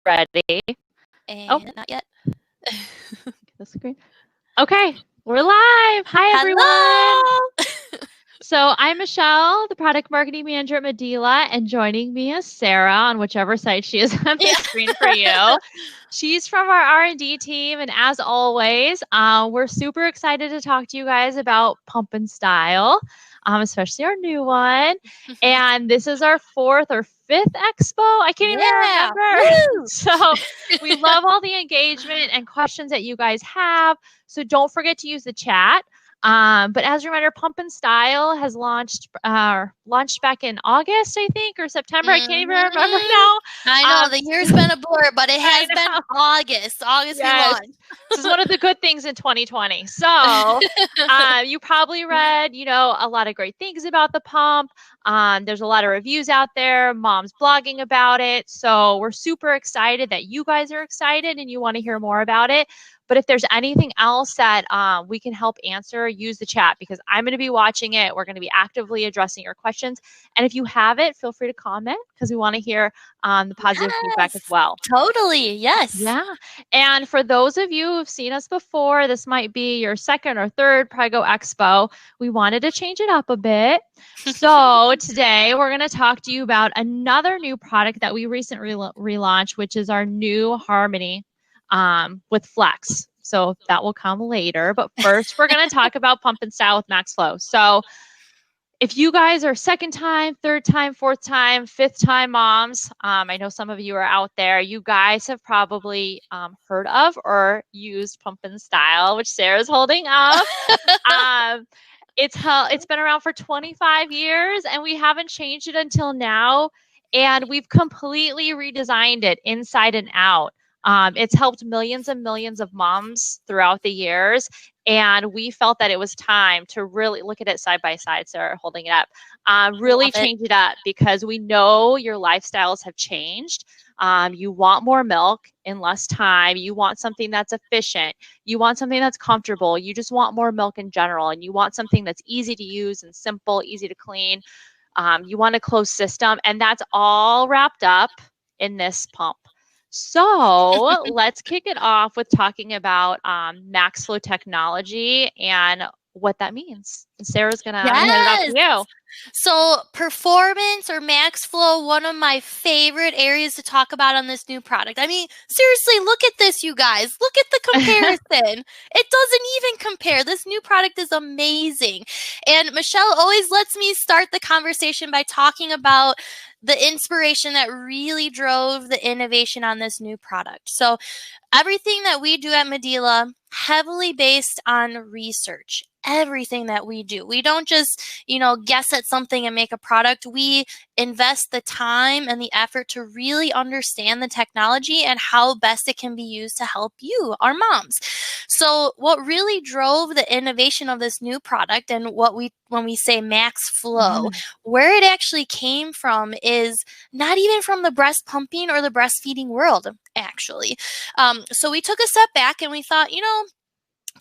ready. Oh, And not yet. the screen. Okay, we're live. Hi, everyone. Hello. So I'm Michelle, the product marketing manager at Medela, and joining me is Sarah on whichever side she is on the screen for you. She's from our R&D team, and as always, we're super excited to talk to you guys about Pump and Style, especially our new one. And this is our 4th or 5th expo. I can't even remember. So we love all the engagement and questions that you guys have. So don't forget to use the chat. But as a reminder, Pump and Style has launched back in August, I think, or September. I can't even remember now. I know the year's been a blur, but it has been August. August we launched. This is one of the good things in 2020. So you probably read, a lot of great things about the pump. There's a lot of reviews out there, moms blogging about it. So we're super excited that you guys are excited and you want to hear more about it. But if there's anything else that we can help answer, use the chat because I'm going to be watching it. We're going to be actively addressing your questions. And if you have it, feel free to comment because we want to hear the positive feedback as well. Totally. Yes. Yeah. And for those of you who've seen us before, this might be your 2nd or 3rd Prego Expo. We wanted to change it up a bit. So today we're going to talk to you about another new product that we recently relaunched, which is our new Harmony with Flex. So that will come later. But first, we're going to talk about Pump and Style with Max Flow. So if you guys are 2nd time, 3rd time, 4th time, 5th time moms, I know some of you are out there. You guys have probably heard of or used Pump and Style, which Sarah's holding up. It's been around for 25 years, and we haven't changed it until now. And we've completely redesigned it inside and out. It's helped millions and millions of moms throughout the years. And we felt that it was time to really look at it side by side, Sarah holding it up, really change it up because we know your lifestyles have changed. You want more milk in less time. You want something that's efficient. You want something that's comfortable. You just want more milk in general. And you want something that's easy to use and simple, easy to clean. You want a closed system. And that's all wrapped up in this pump. So let's kick it off with talking about Max Flow technology and what that means. Sarah's going to hand it off to you. So performance or Max Flow, one of my favorite areas to talk about on this new product. I mean, seriously, look at this, you guys. Look at the comparison. It doesn't even compare. This new product is amazing. And Michelle always lets me start the conversation by talking about the inspiration that really drove the innovation on this new product. So everything that we do at Medela, heavily based on research. Everything that we do. We don't just, guess at something and make a product. We invest the time and the effort to really understand the technology and how best it can be used to help you, our moms. So what really drove the innovation of this new product and when we say Max Flow, where it actually came from is not even from the breast pumping or the breastfeeding world, actually. So we took a step back and we thought,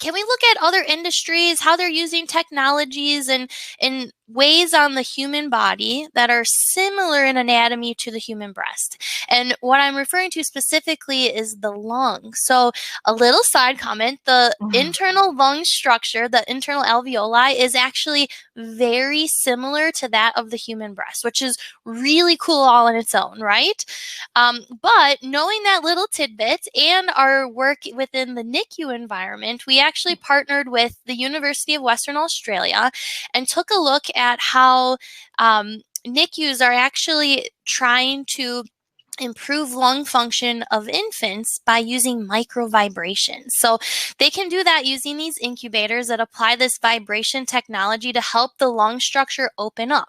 can we look at other industries, how they're using technologies and in ways on the human body that are similar in anatomy to the human breast? And what I'm referring to specifically is the lung. So a little side comment, the internal lung structure, the internal alveoli is actually very similar to that of the human breast, which is really cool all on its own, right? But knowing that little tidbit and our work within the NICU environment, we actually partnered with the University of Western Australia and took a look at how NICUs are actually trying to improve lung function of infants by using micro vibrations. So they can do that using these incubators that apply this vibration technology to help the lung structure open up.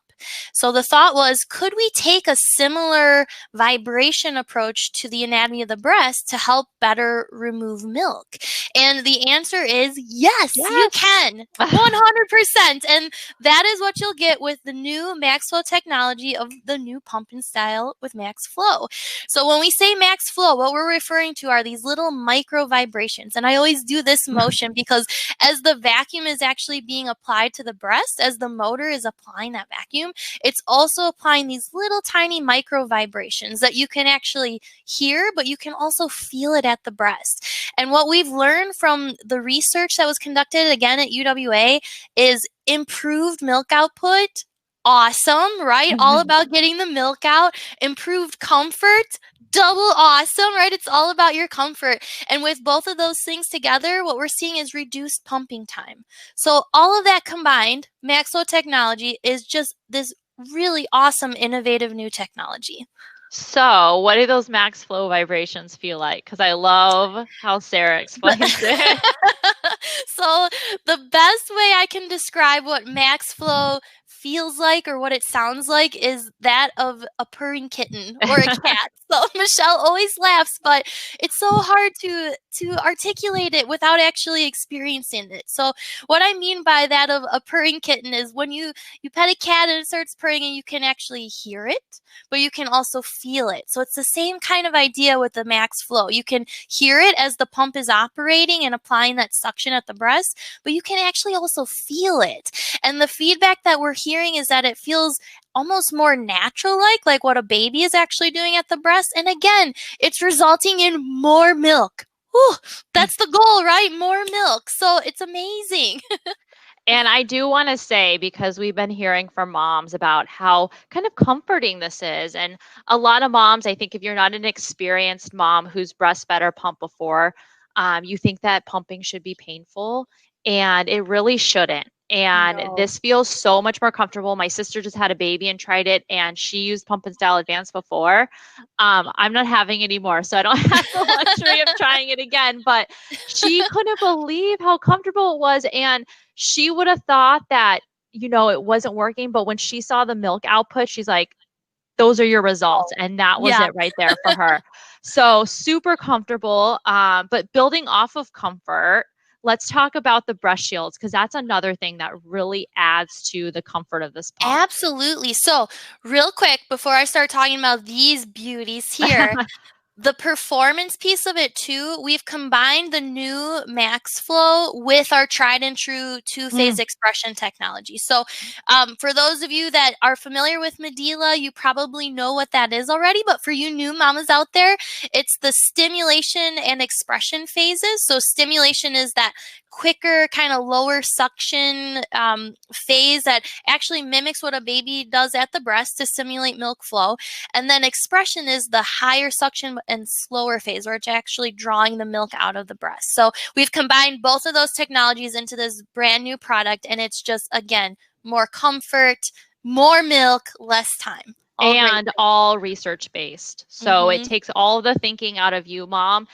So the thought was, could we take a similar vibration approach to the anatomy of the breast to help better remove milk? And the answer is yes. You can. 100%. And that is what you'll get with the new Max Flow technology of the new Pump and Style with Max Flow. So when we say Max Flow, what we're referring to are these little micro vibrations. And I always do this motion because as the vacuum is actually being applied to the breast, as the motor is applying that vacuum, vacuum, it's also applying these little tiny micro vibrations that you can actually hear, but you can also feel it at the breast. And what we've learned from the research that was conducted again at UWA is improved milk output. Awesome, right? All about getting the milk out, improved comfort, double awesome, right? It's all about your comfort. And with both of those things together, what we're seeing is reduced pumping time. So all of that combined, Maxflow technology is just this really awesome, innovative new technology. So, what do those max flow vibrations feel like? Because I love how Sarah explains it. So the best way I can describe what max flow feels like or what it sounds like is that of a purring kitten or a cat. So Michelle always laughs, but it's so hard to articulate it without actually experiencing it. So what I mean by that of a purring kitten is when you pet a cat and it starts purring and you can actually hear it, but you can also feel it. So it's the same kind of idea with the max flow. You can hear it as the pump is operating and applying that suction at the breast, but you can actually also feel it. And the feedback that we're hearing is that it feels almost more natural like what a baby is actually doing at the breast. And again, it's resulting in more milk. Whew, that's the goal, right? More milk. So it's amazing. And I do want to say, because we've been hearing from moms about how kind of comforting this is. And a lot of moms, I think if you're not an experienced mom who's breastfed or pumped before, you think that pumping should be painful, and it really shouldn't. And No. this feels so much more comfortable. My sister just had a baby and tried it, and she used Pump and Style Advanced before. I'm not having any more, so I don't have the luxury of trying it again. But she couldn't believe how comfortable it was, and she would have thought that, it wasn't working. But when she saw the milk output, she's like, those are your results. And that was Yeah. it right there for her. So super comfortable. But building off of comfort, let's talk about the breast shields, because that's another thing that really adds to the comfort of this pump. Absolutely. So, real quick, before I start talking about these beauties here, the performance piece of it too, we've combined the new Max Flow with our tried and true two-phase expression technology. So for those of you that are familiar with Medela, you probably know what that is already. But for you new mamas out there, it's the stimulation and expression phases. So stimulation is that quicker, kind of lower suction phase that actually mimics what a baby does at the breast to simulate milk flow. And then expression is the higher suction and slower phase where it's actually drawing the milk out of the breast. So we've combined both of those technologies into this brand new product, and it's just, again, more comfort, more milk, less time. All research based. So it takes all the thinking out of you, mom.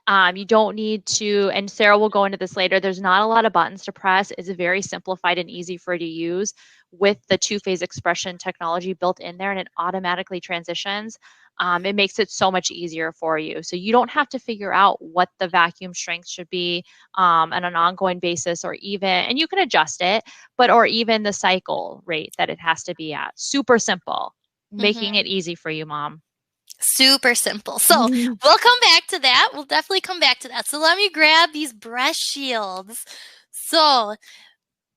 You don't need to, and Sarah will go into this later, there's not a lot of buttons to press. It's very simplified and easy for you to use with the two-phase expression technology built in there, and it automatically transitions. It makes it so much easier for you. So you don't have to figure out what the vacuum strength should be on an ongoing basis, or even, and you can adjust it, or even the cycle rate that it has to be at. Super simple, making it easy for you, mom. Super simple. So we'll come back to that. We'll definitely come back to that. So let me grab these breast shields. So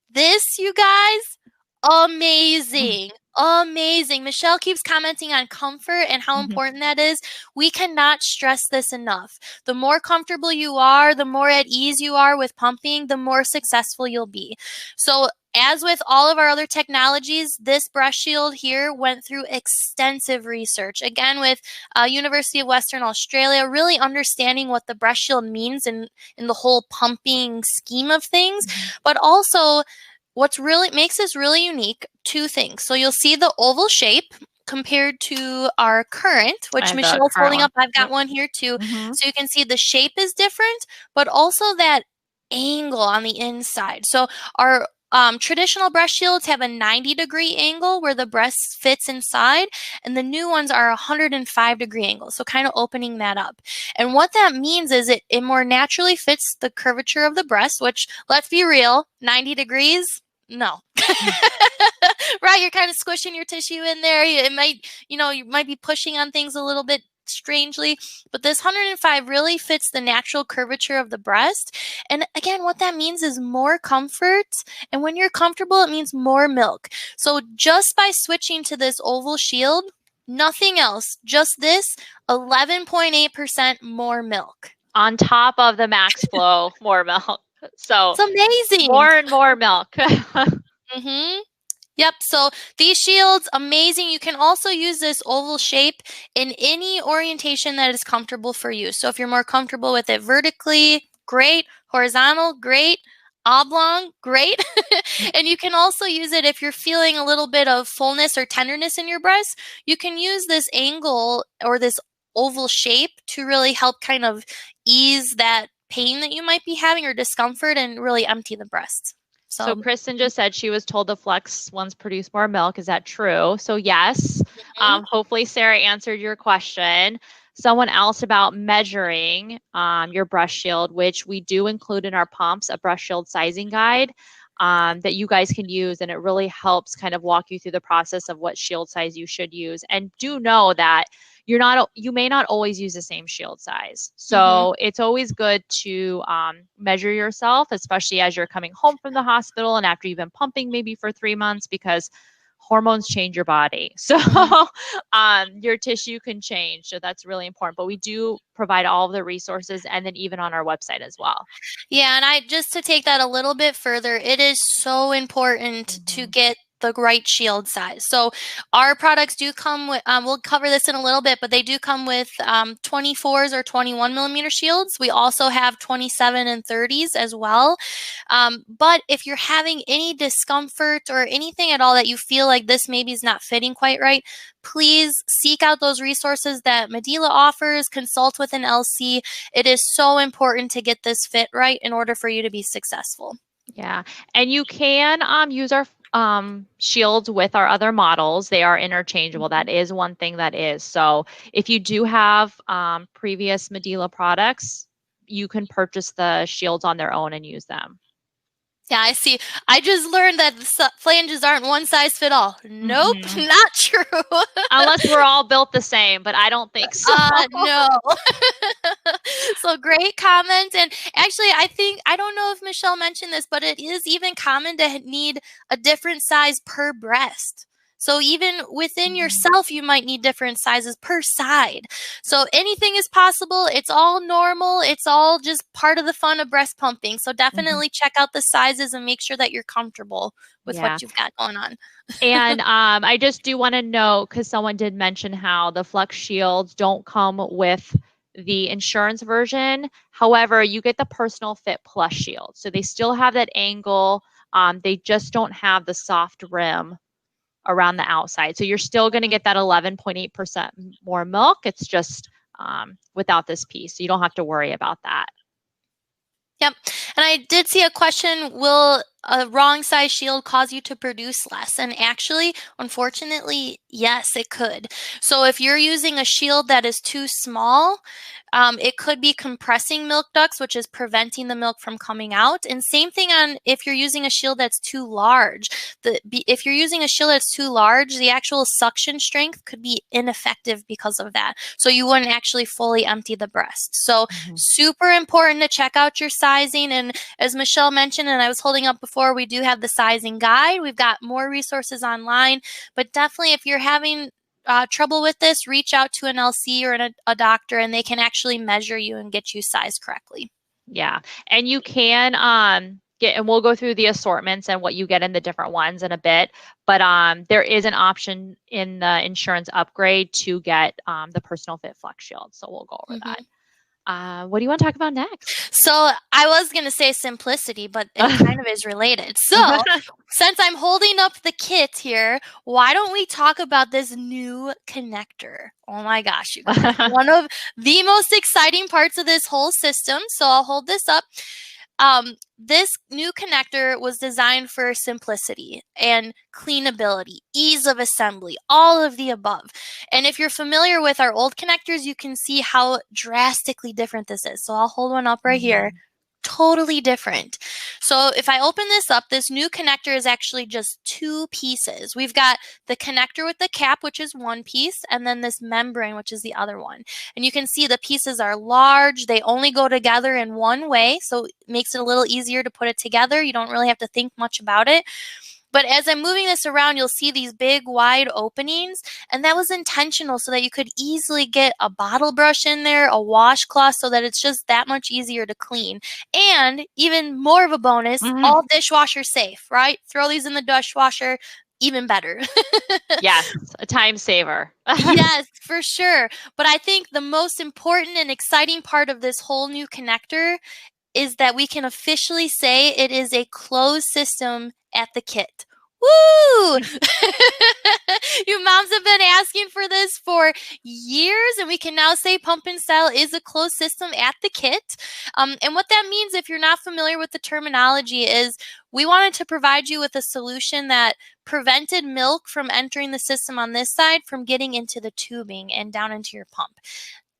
this, you guys, amazing. Amazing. Michelle keeps commenting on comfort and how important that is. We cannot stress this enough. The more comfortable you are, the more at ease you are with pumping, the more successful you'll be. So as with all of our other technologies, this breast shield here went through extensive research. Again, with University of Western Australia, really understanding what the breast shield means in the whole pumping scheme of things, but also what's really makes this really unique, two things. So you'll see the oval shape compared to our current, which Michelle's holding up. I've got one here too. So you can see the shape is different, but also that angle on the inside. So our traditional breast shields have a 90-degree angle where the breast fits inside, and the new ones are a 105-degree angle, so kind of opening that up. And what that means is it more naturally fits the curvature of the breast, which, let's be real, 90 degrees, no. Right, you're kind of squishing your tissue in there. It might, you might be pushing on things a little bit strangely, but this 105 really fits the natural curvature of the breast. And again, what that means is more comfort. And when you're comfortable, it means more milk. So just by switching to this oval shield, nothing else, just this 11.8% more milk. On top of the max flow, more milk. So It's amazing. more and more milk. Mm-hmm. Yep. So these shields, amazing. You can also use this oval shape in any orientation that is comfortable for you. So if you're more comfortable with it vertically, great. Horizontal, great. Oblong, great. And you can also use it if you're feeling a little bit of fullness or tenderness in your breast. You can use this angle or this oval shape to really help kind of ease that pain that you might be having or discomfort and really empty the breast. So Kristen just said she was told the Flex ones produce more milk. Is that true? So yes. Hopefully Sarah answered your question. Someone else about measuring your breast shield, which we do include in our pumps, a breast shield sizing guide that you guys can use, and it really helps kind of walk you through the process of what shield size you should use. And do know that you may not always use the same shield size. So it's always good to measure yourself, especially as you're coming home from the hospital and after you've been pumping maybe for 3 months, because hormones change your body. So your tissue can change. So that's really important. But we do provide all of the resources, and then even on our website as well. Yeah, and just to take that a little bit further, it is so important to get the right shield size. So our products do come with, we'll cover this in a little bit, but they do come with 24s or 21 millimeter shields. We also have 27 and 30s as well. But if you're having any discomfort or anything at all that you feel like this maybe is not fitting quite right, please seek out those resources that Medela offers, consult with an LC. It is so important to get this fit right in order for you to be successful. Yeah, and you can use our shields with our other models. They are interchangeable. That is one thing that is. So if you do have previous Medela products, you can purchase the shields on their own and use them. Yeah, I see. I just learned that the flanges aren't one size fit all. Nope, not true. Unless we're all built the same, but I don't think so. No. So great comment. And actually, I don't know if Michelle mentioned this, but it is even common to need a different size per breast. So even within yourself, you might need different sizes per side. So anything is possible. It's all normal. It's all just part of the fun of breast pumping. So definitely check out the sizes and make sure that you're comfortable with what you've got going on. And I just do want to note, because someone did mention how the Flex shields don't come with the insurance version. However, you get the Personal Fit Plus shield. So they still have that angle. They just don't have the soft rim around the outside. So you're still going to get that 11.8% more milk. It's just without this piece. So you don't have to worry about that. Yep. And I did see a question, will a wrong size shield cause you to produce less? And actually, unfortunately, yes, it could. So if you're using a shield that is too small, it could be compressing milk ducts, which is preventing the milk from coming out. And same thing on if you're using a shield that's too large. If you're using a shield that's too large, the actual suction strength could be ineffective because of that. So you wouldn't actually fully empty the breast. So super important to check out your sizing. And as Michelle mentioned, and I was holding up before, we do have the sizing guide. We've got more resources online, but definitely if you're having trouble with this, reach out to an LC or a doctor, and they can actually measure you and get you sized correctly. Yeah, and you can and we'll go through the assortments and what you get in the different ones in a bit, but there is an option in the insurance upgrade to get the Personal Fit Flex Shield, so we'll go over that. What do you want to talk about next? So I was going to say simplicity, but it kind of is related. So since I'm holding up the kit here, why don't we talk about this new connector? Oh my gosh, you guys. One of the most exciting parts of this whole system. So I'll hold this up. This new connector was designed for simplicity and cleanability, ease of assembly, all of the above. And if you're familiar with our old connectors, you can see how drastically different this is. So I'll hold one up right here. totally different. So if I open this up, this new connector is actually just 2 pieces. We've got the connector with the cap, which is 1 piece, and then this membrane, which is the other one. And you can see the pieces are large. They only go together in one way, so it makes it a little easier to put it together. You don't really have to think much about it. But as I'm moving this around, you'll see these big, wide openings, and that was intentional so that you could easily get a bottle brush in there, a washcloth, so that it's just that much easier to clean. And even more of a bonus, all dishwasher safe, right? Throw these in the dishwasher, even better. Yes, a time saver. Yes, for sure. But I think the most important and exciting part of this whole new connector is that we can officially say it is a closed system at the kit. Woo! You moms have been asking for this for years, and we can now say Pump and Style is a closed system at the kit. And what that means, if you're not familiar with the terminology, is we wanted to provide you with a solution that prevented milk from entering the system on this side from getting into the tubing and down into your pump.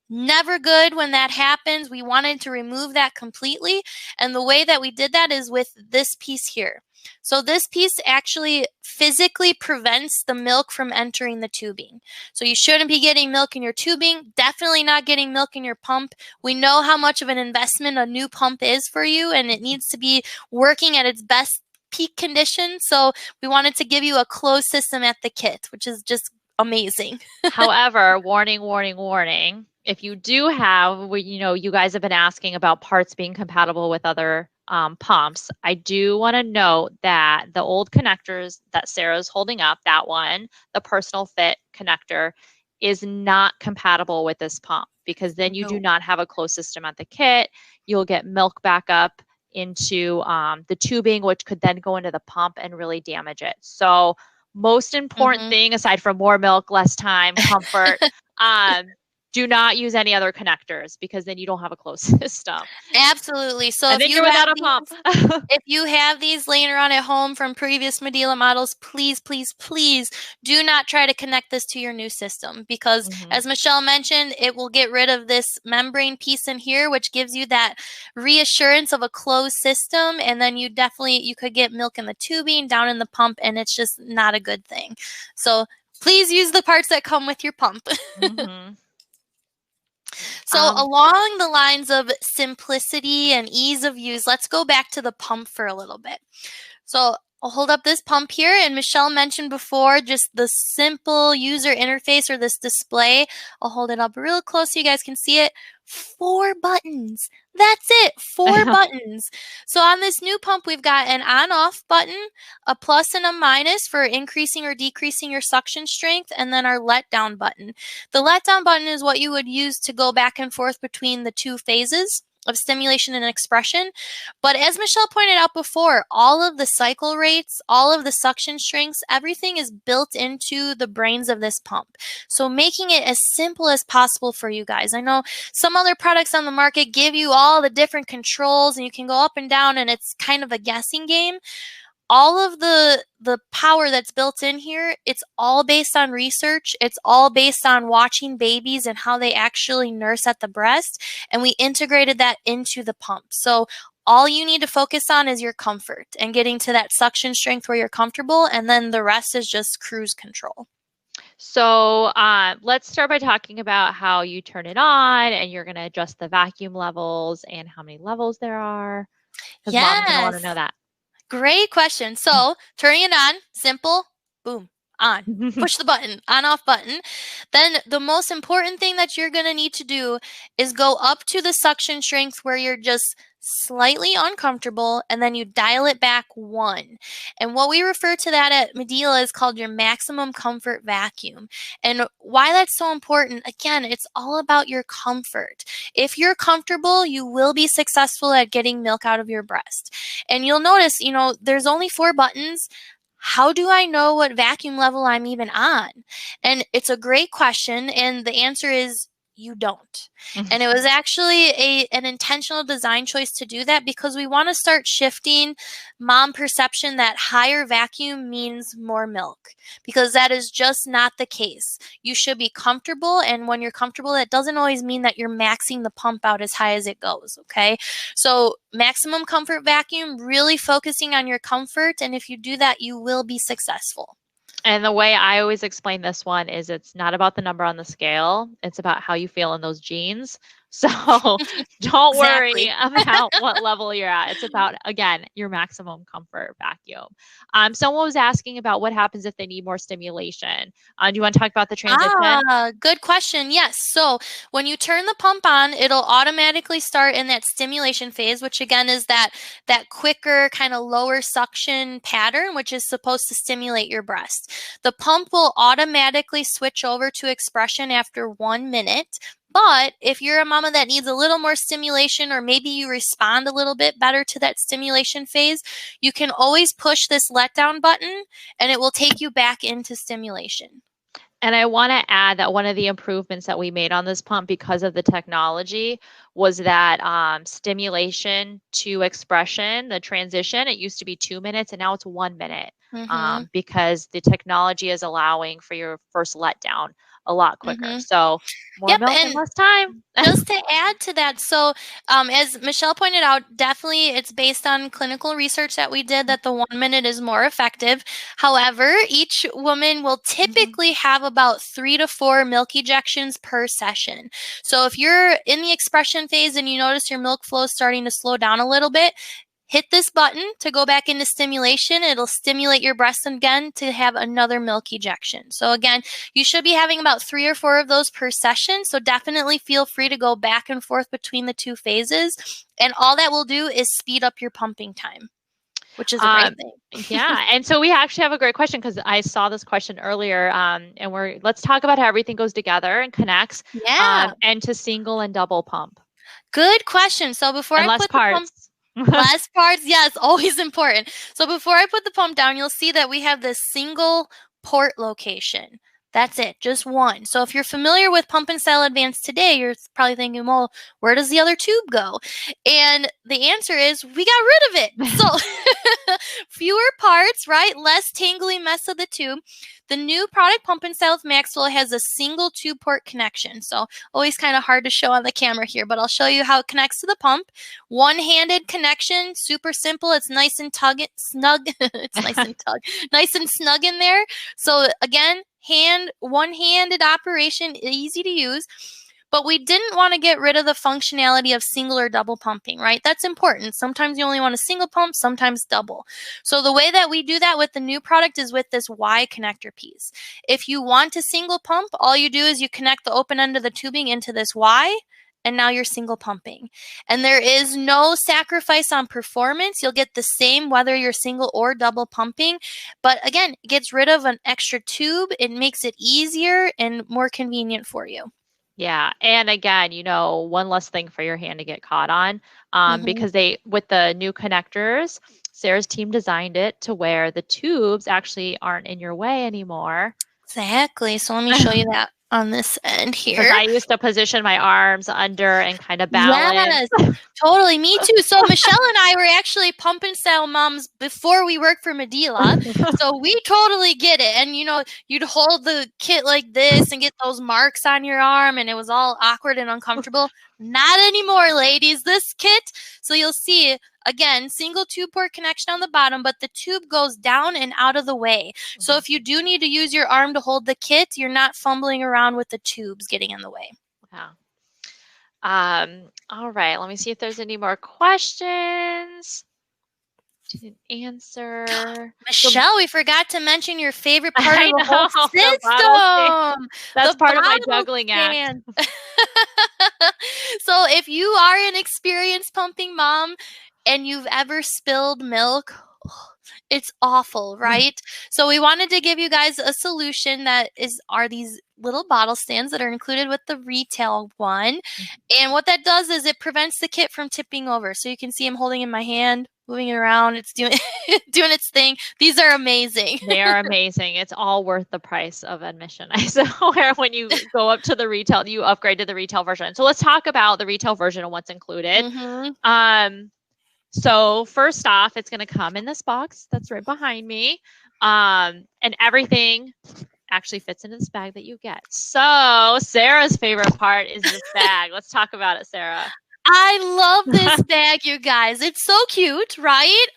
Never good when that happens. We wanted to remove that completely. And the way that we did that is with this piece here. So this piece actually physically prevents the milk from entering the tubing. So you shouldn't be getting milk in your tubing, definitely not getting milk in your pump. We know how much of an investment a new pump is for you, and it needs to be working at its best peak condition. So we wanted to give you a closed system at the kit, which is just amazing. However, warning, warning, warning. If you do have, you guys have been asking about parts being compatible with other pumps. I do want to note that the old connectors that Sarah's holding up, that one, the personal fit connector, is not compatible with this pump, because then you do not have a closed system at the kit. You'll get milk back up into the tubing, which could then go into the pump and really damage it. So most important thing, aside from more milk, less time, comfort, do not use any other connectors, because then you don't have a closed system. Absolutely. So and then you're without a pump. If you have these laying around at home from previous Medela models, please, please, please do not try to connect this to your new system, because as Michelle mentioned, it will get rid of this membrane piece in here, which gives you that reassurance of a closed system. And then you could get milk in the tubing, down in the pump, and it's just not a good thing. So please use the parts that come with your pump. So along the lines of simplicity and ease of use, let's go back to the pump for a little bit. So I'll hold up this pump here, and Michelle mentioned before just the simple user interface, or this display. I'll hold it up real close so you guys can see it. 4 buttons. That's it, 4 buttons. So on this new pump, we've got an on-off button, a plus and a minus for increasing or decreasing your suction strength, and then our let-down button. The let-down button is what you would use to go back and forth between the 2 phases of stimulation and expression. But as Michelle pointed out before, all of the cycle rates, all of the suction strengths, everything is built into the brains of this pump. So making it as simple as possible for you guys. I know some other products on the market give you all the different controls, and you can go up and down, and it's kind of a guessing game. All of the power that's built in here, it's all based on research. It's all based on watching babies and how they actually nurse at the breast. And we integrated that into the pump. So all you need to focus on is your comfort and getting to that suction strength where you're comfortable. And then the rest is just cruise control. So let's start by talking about how you turn it on, and you're going to adjust the vacuum levels and how many levels there are. Because mom's going to want to know that. Great question. So turning it on, simple, boom, on. Push the button, on-off button. Then the most important thing that you're going to need to do is go up to the suction strength where you're just slightly uncomfortable, and then you dial it back 1. And what we refer to that at Medela is called your maximum comfort vacuum. And why that's so important, again, it's all about your comfort. If you're comfortable, you will be successful at getting milk out of your breast. And you'll notice, there's only 4 buttons. How do I know what vacuum level I'm even on? And it's a great question. And the answer is you don't. Mhm. And it was actually an intentional design choice to do that because we want to start shifting mom perception that higher vacuum means more milk, because that is just not the case. You should be comfortable, and when you're comfortable, that doesn't always mean that you're maxing the pump out as high as it goes, okay? So maximum comfort vacuum, really focusing on your comfort, and if you do that, you will be successful. And the way I always explain this one is it's not about the number on the scale, it's about how you feel in those jeans. So don't worry Exactly. about what level you're at. It's about, again, your maximum comfort vacuum. Someone was asking about what happens if they need more stimulation. Do you want to talk about the transition? Good question. Yes. So when you turn the pump on, it'll automatically start in that stimulation phase, which again is that quicker kind of lower suction pattern, which is supposed to stimulate your breast. The pump will automatically switch over to expression after 1 minute. But if you're a mama that needs a little more stimulation, or maybe you respond a little bit better to that stimulation phase, you can always push this letdown button and it will take you back into stimulation. And I want to add that one of the improvements that we made on this pump because of the technology was that stimulation to expression, the transition. It used to be 2 minutes and now it's 1 minute, Mm-hmm. because the technology is allowing for your first letdown a lot quicker. Mm-hmm. So more Yep, milk in and less time. just to add to that, so as Michelle pointed out, definitely it's based on clinical research that we did that the 1 minute is more effective. However, each woman will Mhm. typically have about 3 to 4 milk ejections per session. So if you're in the expression phase and you notice your milk flow is starting to slow down a little bit, hit this button to go back into stimulation. It'll stimulate your breast again to have another milk ejection. So again, you should be having about 3 or 4 of those per session. So definitely feel free to go back and forth between the two phases. And all that will do is speed up your pumping time, which is a great Um, thing. yeah, and so we actually have a great question because I saw this question earlier, and let's talk about how everything goes together and connects, Yeah, and to single and double pump good question. So before and I less put the pump, parts. last parts, yes, always important. So before I put the pump down, you'll see that we have this single port location. That's it, just one. So if you're familiar with Pump and Style Advanced today, you're probably thinking, well, where does the other tube go? And the answer is we got rid of it. So fewer parts, right? Less tangly mess of the tube. The new product Pump and Style with Maxwell has a single tube port connection. So always kind of hard to show on the camera here, but I'll show you how it connects to the pump. One-handed connection, super simple. It's nice and snug. It's nice and nice and snug in there. So again, one-handed operation, easy to use. But we didn't want to get rid of the functionality of single or double pumping, right? That's important. Sometimes you only want a single pump, sometimes double. So the way that we do that with the new product is with this Y connector piece. If you want a single pump, all you do is you connect the open end of the tubing into this Y, and now you're single pumping. And there is no sacrifice on performance. You'll get the same whether you're single or double pumping. But again, it gets rid of an extra tube. It makes it easier and more convenient for you. Yeah, and again, one less thing for your hand to get caught on, Mm-hmm. because with the new connectors, Sarah's team designed it to where the tubes actually aren't in your way anymore. Exactly. So let me show you that on this end Because here. I used to position my arms under and kind of balance. Yes, totally. Me too. So Michelle and I were actually pump and style moms before we worked for Medela. So we totally get it. And you'd hold the kit like this and get those marks on your arm, and it was all awkward and uncomfortable. Not anymore, ladies. This kit, so you'll see again, single tube port connection on the bottom, but the tube goes down and out of the way. So if you do need to use your arm to hold the kit, you're not fumbling around with the tubes getting in the way. Yeah. All right, let me see if there's any more questions. Didn't answer. So Michelle, we forgot to mention your favorite part of I the whole know the bottle stand. system, That's the part of my bottle juggling act. stand. So if you are an experienced pumping mom and you've ever spilled milk, It's awful, right? So we wanted to give you guys a solution that are these little bottle stands that are included with the retail one. And what that does is it prevents the kit from tipping over. So you can see I'm holding in my hand, moving it around. It's doing doing its thing. These are amazing. They are amazing. It's all worth the price of admission. I swear when you go up to the retail, you upgrade to the retail version. So let's talk about the retail version and what's included. So first off, it's going to come in this box that's right behind me. And everything actually fits into this bag that you get. So Sarah's favorite part is this bag. Let's talk about it, Sarah. I love this bag, you guys. It's so cute, right?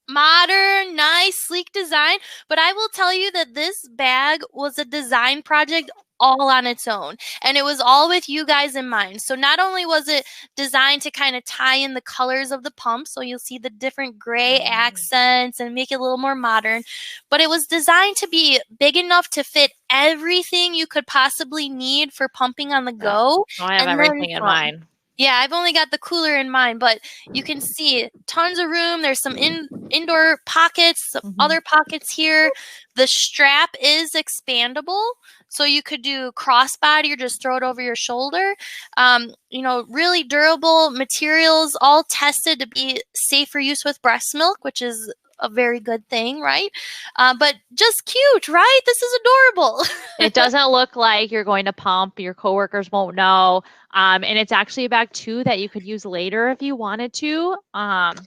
Modern, nice, sleek design. But I will tell you that this bag was a design project all on its own. And it was all with you guys in mind. So not only was it designed to kind of tie in the colors of the pump, so you'll see the different gray accents and make it a little more modern, but it was designed to be big enough to fit everything you could possibly need for pumping on the go. Oh, I have everything in mine. Yeah, I've only got the cooler in mind, but you can see tons of room. There's some indoor pockets, some other pockets here. The strap is expandable, so you could do crossbody or just throw it over your shoulder. Really durable materials, all tested to be safe for use with breast milk, which is a very good thing, right? But just cute, right? This is adorable. It doesn't look like you're going to pump. Your coworkers won't know. And it's actually a bag too that you could use later if you wanted to,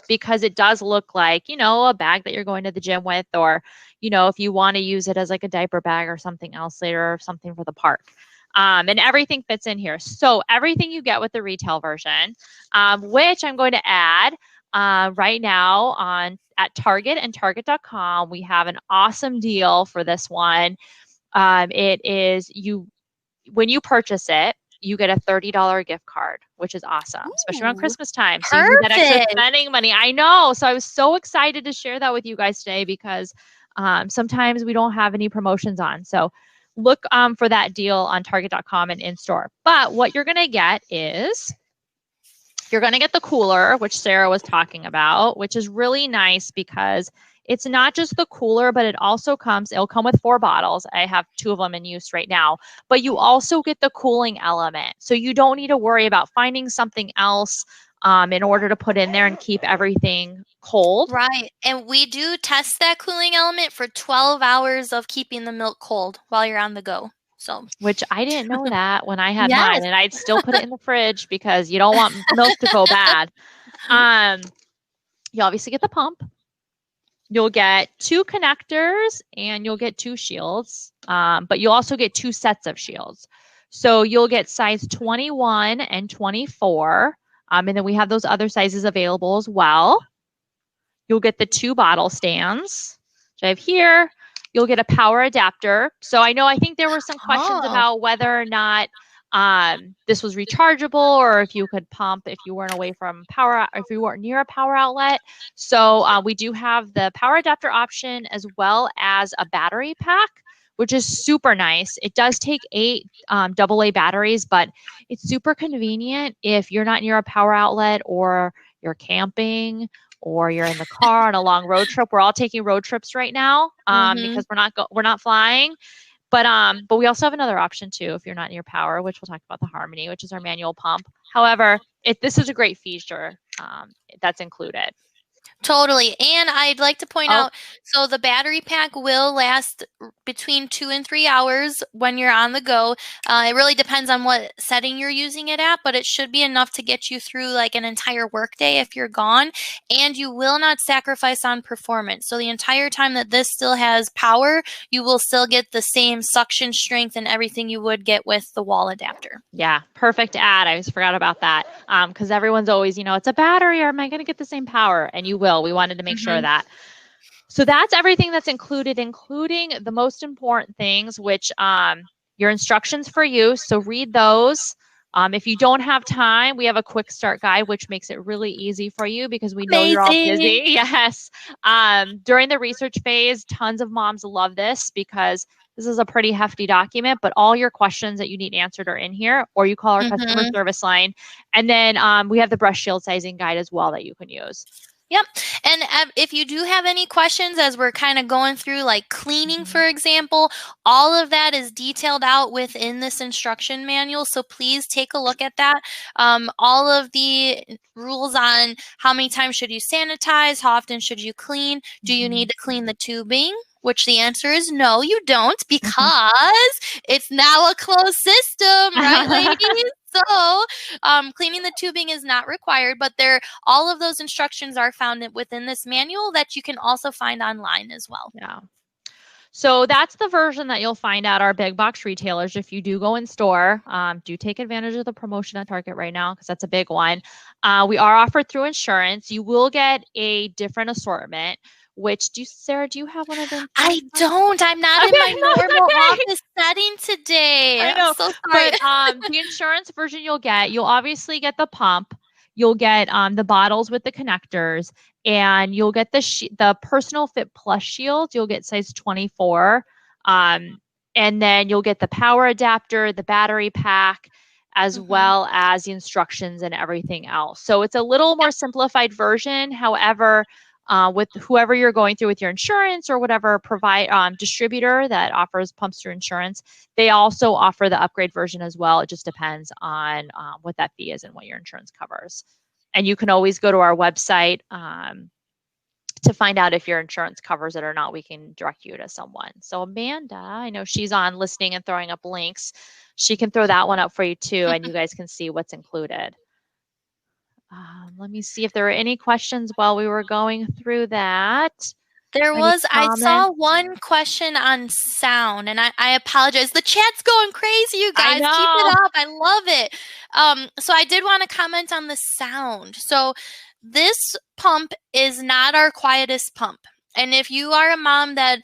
because it does look like, a bag that you're going to the gym with, or, if you want to use it as like a diaper bag or something else later, or something for the park. And everything fits in here. So everything you get with the retail version, which I'm going to add right now at Target and Target.com, we have an awesome deal for this one. It is when you purchase it, you get a $30 gift card, which is awesome, especially around Christmas time. So you get extra spending money. I know. So I was so excited to share that with you guys today because sometimes we don't have any promotions on. So look for that deal on Target.com and in store. But what you're going to get is you're going to get the cooler, which Sarah was talking about, which is really nice because it's not just the cooler, but it'll come with 4 bottles. I have 2 of them in use right now, but you also get the cooling element. So you don't need to worry about finding something else in order to put in there and keep everything cold. Right. And we do test that cooling element for 12 hours of keeping the milk cold while you're on the go. So, which I didn't know that when I had mine, and I'd still put it in the fridge because you don't want milk to go bad. You obviously get the pump. You'll get 2 connectors and you'll get 2 shields, but you'll also get 2 sets of shields. So you'll get size 21 and 24, and then we have those other sizes available as well. You'll get the 2 bottle stands, which I have here. You'll get a power adapter. So I think there were some questions about whether or not this was rechargeable or if you could pump if you weren't away from power, if you weren't near a power outlet. So we do have the power adapter option as well as a battery pack, which is super nice. It does take 8 AA batteries, but it's super convenient if you're not near a power outlet or you're camping or you're in the car on a long road trip. We're all taking road trips right now because we're not flying. But we also have another option too if you're not near power, which we'll talk about, the Harmony, which is our manual pump. However, this is a great feature that's included. Totally. And I'd like to point out, so the battery pack will last between 2 and 3 hours when you're on the go. It really depends on what setting you're using it at, but it should be enough to get you through like an entire workday if you're gone. And you will not sacrifice on performance. So the entire time that this still has power, you will still get the same suction strength and everything you would get with the wall adapter. Yeah, perfect ad. I just forgot about that because everyone's always, it's a battery, or am I going to get the same power? And you will. We wanted to make sure of that. So that's everything that's included, including the most important things, which your instructions for use. So read those. If you don't have time, we have a quick start guide, which makes it really easy for you because we know you're all busy. Yes. During the research phase, tons of moms love this because this is a pretty hefty document, but all your questions that you need answered are in here, or you call our customer service line. And then we have the breast shield sizing guide as well that you can use. Yep. And if you do have any questions as we're kind of going through like cleaning, Mhm. for example, all of that is detailed out within this instruction manual. So please take a look at that. All of the rules on how many times should you sanitize, how often should you clean, do you Mhm. need to clean the tubing? Which the answer is no, you don't, Mhm. because it's now a closed system, right, ladies? So cleaning the tubing is not required, but all of those instructions are found within this manual that you can also find online as well. Yeah. So that's the version that you'll find at our big box retailers. If you do go in store, do take advantage of the promotion at Target right now because that's a big one. We are offered through insurance. You will get a different assortment. Which Sarah, do you have one of the I insurance ones? don't. I'm not Okay, in my no, it's normal okay. office setting today. I I'm know, so sorry. but the insurance version you'll obviously get the pump, you'll get the bottles with the connectors, and you'll get the personal fit plus shield. You'll get size 24, and then you'll get the power adapter, the battery pack, as Mhm. well as the instructions and everything else. So it's a little more simplified version. However, with whoever you're going through with your insurance or whatever distributor that offers pumps through insurance, they also offer the upgrade version as well. It just depends on what that fee is and what your insurance covers. And you can always go to our website to find out if your insurance covers it or not. We can direct you to someone. So Amanda, I know she's on listening and throwing up links. She can throw that one up for you too, and you guys can see what's included. Let me see if there were any questions while we were going through that. Any I comments? saw one question on sound, and I apologize. The chat's going crazy, you I guys. Keep it know. up. I love it. So I did want to comment on the sound. So this pump is not our quietest pump. And if you are a mom that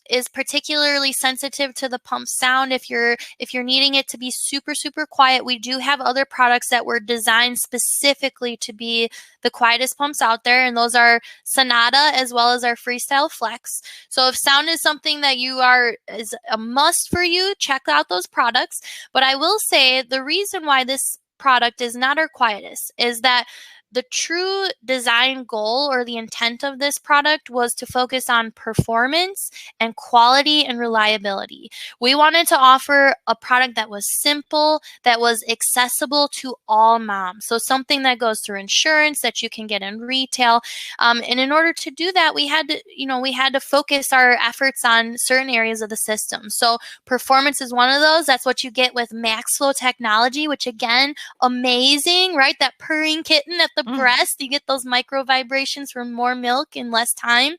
is particularly sensitive to the pump sound, if you're needing it to be super super quiet, we do have other products that were designed specifically to be the quietest pumps out there, and those are Sonata as well as our Freestyle Flex. So if sound is something that is a must for you, check out those products. But I will say the reason why this product is not our quietest is that the true design goal or the intent of this product was to focus on performance and quality and reliability. We wanted to offer a product that was simple, that was accessible to all moms. So something that goes through insurance that you can get in retail. And in order to do that, we had to focus our efforts on certain areas of the system. So performance is one of those. That's what you get with MaxFlow technology, which again, amazing, right? That purring kitten at the Mm. breast, you get those micro vibrations for more milk in less time.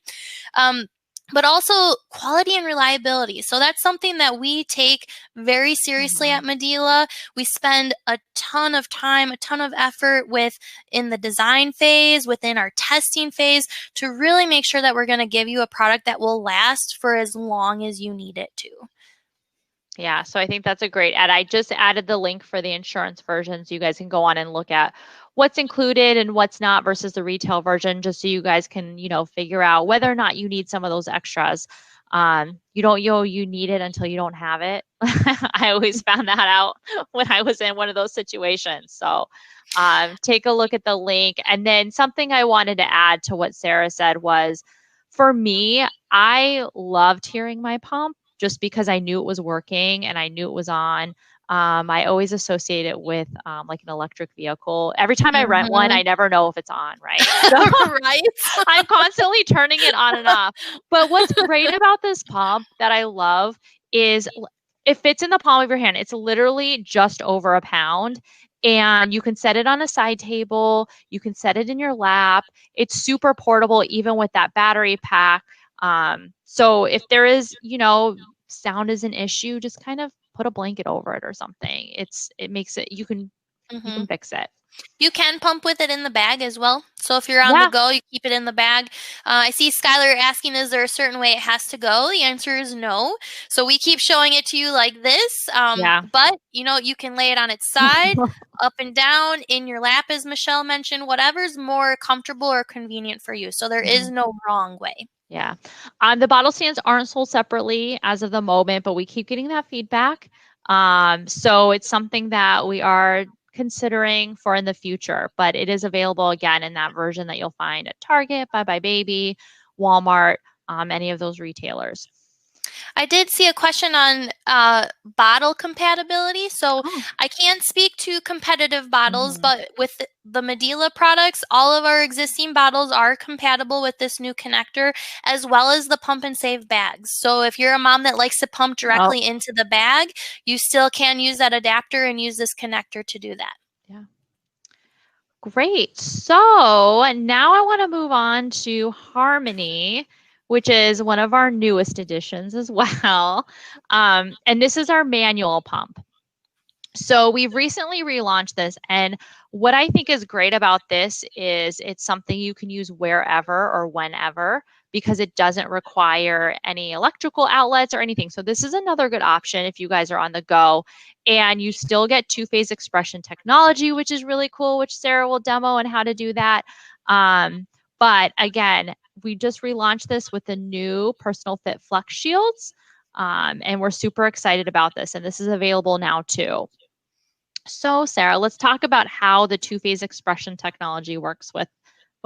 Um, but also quality and reliability. So that's something that we take very seriously at Mhm. Medela. We spend a ton of time, a ton of effort in the design phase, within our testing phase, to really make sure that we're going to give you a product that will last for as long as you need it to. Yeah, so I think that's a great add. I just added the link for the insurance version so you guys can go on and look at what's included and what's not versus the retail version, just so you guys can, figure out whether or not you need some of those extras. You don't you need it until you don't have it. I always found that out when I was in one of those situations. So take a look at the link. And then something I wanted to add to what Sarah said was, for me, I loved hearing my pump just because I knew it was working and I knew it was on. I always associate it with like an electric vehicle. Every time I rent one, Mm-hmm. I never know if it's on, right? So Right? I'm constantly turning it on and off. But what's great about this pump that I love is it fits in the palm of your hand. It's literally just over a pound. And you can set it on a side table. You can set it in your lap. It's super portable, even with that battery pack. So if there is, sound is an issue, just kind of put a blanket over it or something. It makes it you can Mm-hmm. fix it. You can pump with it in the bag as well. So if you're on the Yeah. go, you keep it in the bag. I see Skylar asking, is there a certain way it has to go? The answer is no. So we keep showing it to you like this. Yeah. But, you can lay it on its side, up and down, in your lap, as Michelle mentioned, whatever's more comfortable or convenient for you. So there is Mhm. no wrong way. Yeah. The bottle stands aren't sold separately as of the moment, but we keep getting that feedback. So it's something that we are considering for in the future, but it is available again in that version that you'll find at Target, Bye Bye Baby, Walmart, any of those retailers. I did see a question on bottle compatibility. So Oh. I can't speak to competitive bottles, Mhm. but with the Medela products, all of our existing bottles are compatible with this new connector, as well as the pump and save bags. So if you're a mom that likes to pump Oh, directly into the bag, you still can use that adapter and use this connector to do that. yeah. Great. So now I want to move on to Harmony, which is one of our newest additions as well. And this is our manual pump. So we've recently relaunched this, and what I think is great about this is it's something you can use wherever or whenever because it doesn't require any electrical outlets or anything. So this is another good option if you guys are on the go, and you still get two-phase expression technology, which is really cool, which Sarah will demo and how to do that. But again, we just relaunched this with the new Personal Fit Flex Shields. And we're super excited about this, and this is available now too. So, Sarah, let's talk about how the two-phase expression technology works with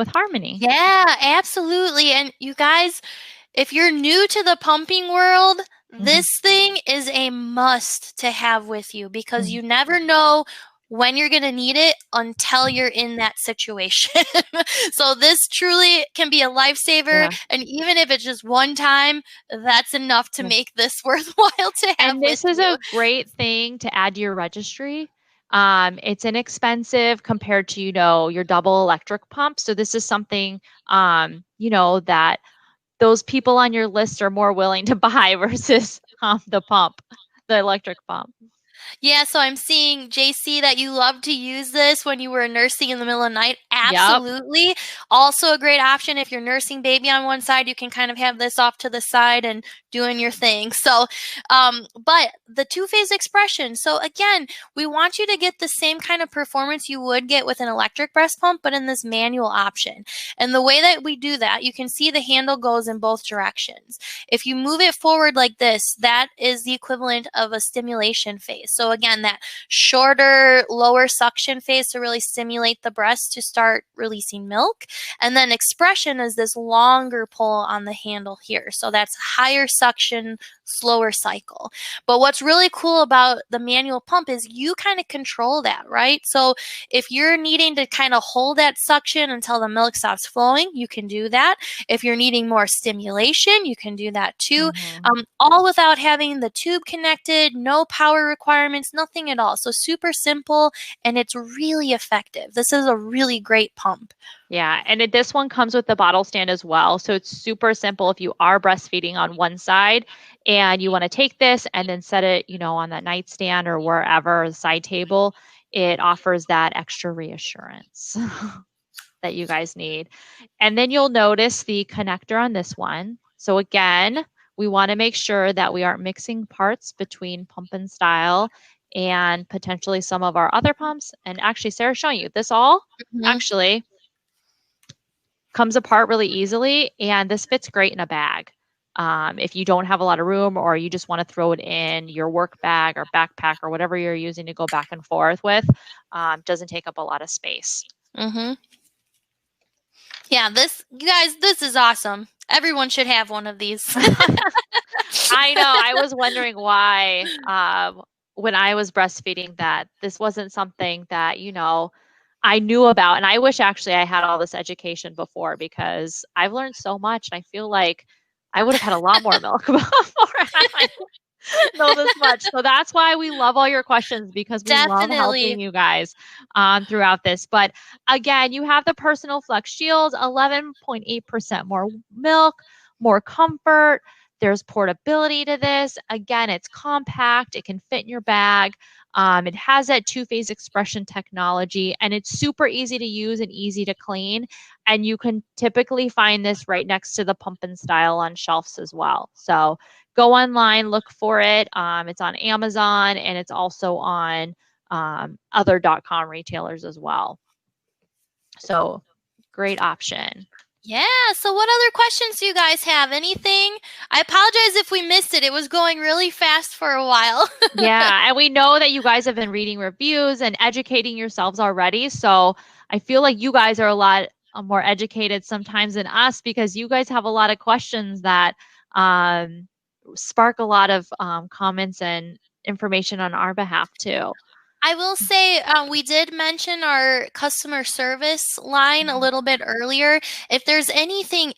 Harmony. Yeah, absolutely. And you guys, if you're new to the pumping world, Mhm. this thing is a must to have with you because Mhm. you never know when you're going to need it until you're in that situation. So this truly can be a lifesaver, Yeah. and even if it's just one time, that's enough to Yeah. make this worthwhile to have And with this is you. a great thing to add to your registry. It's inexpensive compared to, your double electric pump. So this is something, that those people on your list are more willing to buy versus the pump, the electric pump. Yeah, so I'm seeing JC that you love to use this when you were nursing in the middle of the night. Yep. Absolutely. Also a great option if you're nursing baby on one side, you can kind of have this off to the side and doing your thing. So, but the two-phase expression. So again, we want you to get the same kind of performance you would get with an electric breast pump, but in this manual option. And the way that we do that, you can see the handle goes in both directions. If you move it forward like this, that is the equivalent of a stimulation phase. So again, that shorter, lower suction phase to really stimulate the breast to start releasing milk. And then expression is this longer pull on the handle here. So that's higher suction, slower cycle. But what's really cool about the manual pump is you kind of control that, right? So if you're needing to kind of hold that suction until the milk stops flowing, you can do that. If you're needing more stimulation, you can do that too. Mhm. All without having the tube connected, no power requirements, nothing at all. So super simple, and it's really effective. This is a really great pump. Yeah, and this one comes with the bottle stand as well. So it's super simple if you are breastfeeding on one side and you want to take this and then set it, on that nightstand or wherever, the side table, it offers that extra reassurance that you guys need. And then you'll notice the connector on this one. So again, we want to make sure that we aren't mixing parts between pump and style and potentially some of our other pumps. And actually, Sarah's showing you this all Mhm. actually comes apart really easily, and this fits great in a bag. If you don't have a lot of room or you just want to throw it in your work bag or backpack or whatever you're using to go back and forth with, doesn't take up a lot of space. Mhm. Yeah, you guys, this is awesome. Everyone should have one of these. I know. I was wondering why, when I was breastfeeding, that this wasn't something that, I knew about. And I wish actually I had all this education before because I've learned so much. And I feel like I would have had a lot more milk before I know this much. So that's why we love all your questions because we love helping Definitely. you guys throughout this. But again, you have the personal flex shields, 11.8% more milk, more comfort. There's portability to this. Again, it's compact, it can fit in your bag. It has that two-phase expression technology, and it's super easy to use and easy to clean. And you can typically find this right next to the pump and style on shelves as well. So go online, look for it. It's on Amazon, and it's also on other .com retailers as well. So great option. Yeah, so what other questions do you guys have? Anything? I apologize if we missed it. It was going really fast for a while. Yeah, and we know that you guys have been reading reviews and educating yourselves already. So I feel like you guys are a lot more educated sometimes than us because you guys have a lot of questions that um, spark a lot of comments and information on our behalf too. I will say we did mention our customer service line a Mhm. little bit earlier. If there's anything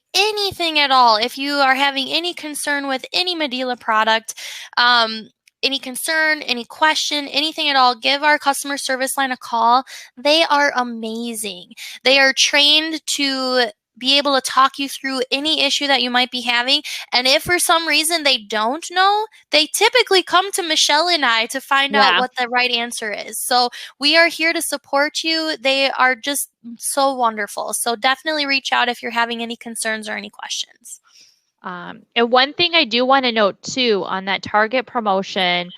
at all, if you are having any concern with any Medela product, any concern, any question, anything at all, give our customer service line a call. They are amazing. They are trained to be able to talk you through any issue that you might be having. And if for some reason they don't know, they typically come to Michelle and I to find out Yeah. what the right answer is. So we are here to support you. They are just so wonderful. So definitely reach out if you're having any concerns or any questions. And one thing I do want to note too on that Target promotion,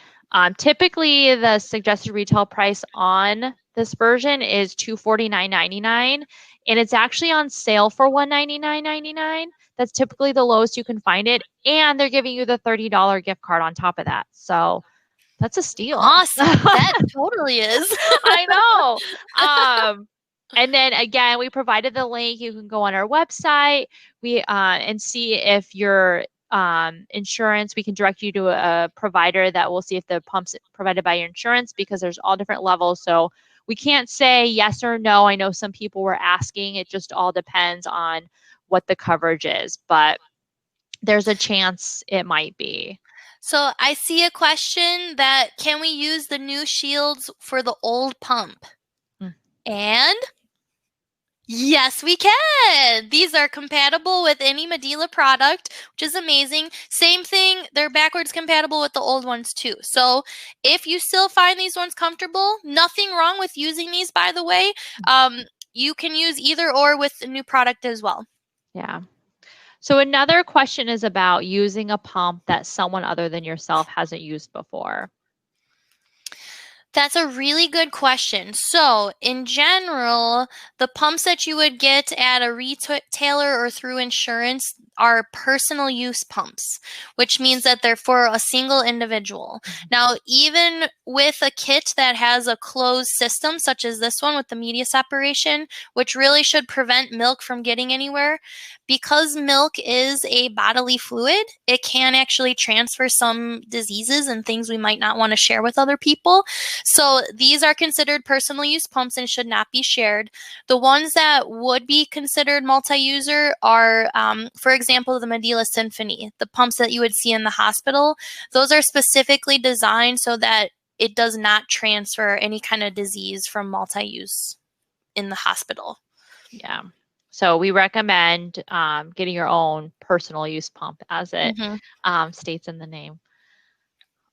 typically the suggested retail price on this version is $249.99, and it's actually on sale for $199.99. That's typically the lowest you can find it, and they're giving you the $30 gift card on top of that. So that's a steal. Awesome. That totally is. I know. And then again, we provided the link. You can go on our website. And see if your insurance. We can direct you to a provider that will see if the pump's provided by your insurance because there's all different levels. So we can't say yes or no. I know some people were asking. It just all depends on what the coverage is, but there's a chance it might be. So I see a question that can we use the new shields for the old pump? Mm. And yes, we can. These are compatible with any Medela product, which is amazing. Same thing, they're backwards compatible with the old ones too. So if you still find these ones comfortable, nothing wrong with using these, by the way. You can use either or with the new product as well. Yeah. So another question is about using a pump that someone other than yourself hasn't used before. That's a really good question. So, in general, the pumps that you would get at a retailer or through insurance are personal use pumps, which means that they're for a single individual. Now, even with a kit that has a closed system, such as this one with the media separation, which really should prevent milk from getting anywhere, because milk is a bodily fluid, it can actually transfer some diseases and things we might not want to share with other people. So these are considered personal use pumps and should not be shared. The ones that would be considered multi-user are, for example, the Medela Symphony, the pumps that you would see in the hospital. Those are specifically designed so that it does not transfer any kind of disease from multi-use in the hospital. Yeah. So we recommend getting your own personal use pump as it states in the name.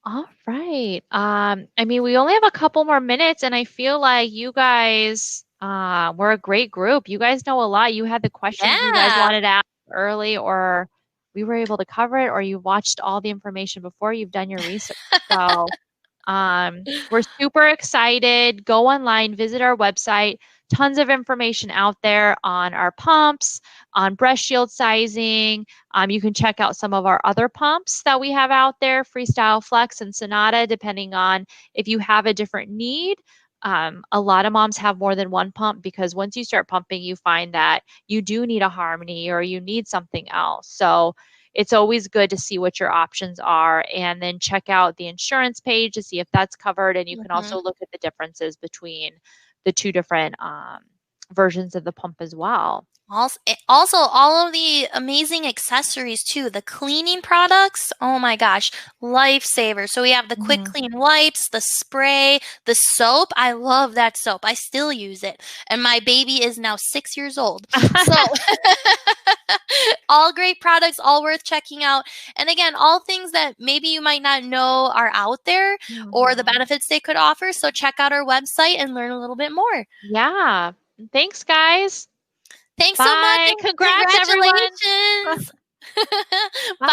All right. I mean, we only have a couple more minutes, and I feel like you guys we're a great group. You guys know a lot. You had the questions you guys Yeah. wanted to ask early, or we were able to cover it, or you watched all the information before you've done your research. So we're super excited. Go online, visit our website. Tons of information out there on our pumps, on breast shield sizing. You can check out some of our other pumps that we have out there, Freestyle Flex and Sonata, depending on if you have a different need. A lot of moms have more than one pump because once you start pumping, you find that you do need a Harmony or you need something else. So it's always good to see what your options are and then check out the insurance page to see if that's covered. And you can also look at the differences between the two different versions of the pump as well. Also, all of the amazing accessories too. The cleaning products, oh my gosh, lifesaver. So we have the quick clean wipes, the spray, the soap. I love that soap. I still use it. And my baby is now 6 years old. So all great products, all worth checking out. And again, all things that maybe you might not know are out there or the benefits they could offer. So check out our website and learn a little bit more. Yeah. Thanks, guys. Thanks so much Bye. and Congrats, everyone. congratulations. Bye. Bye.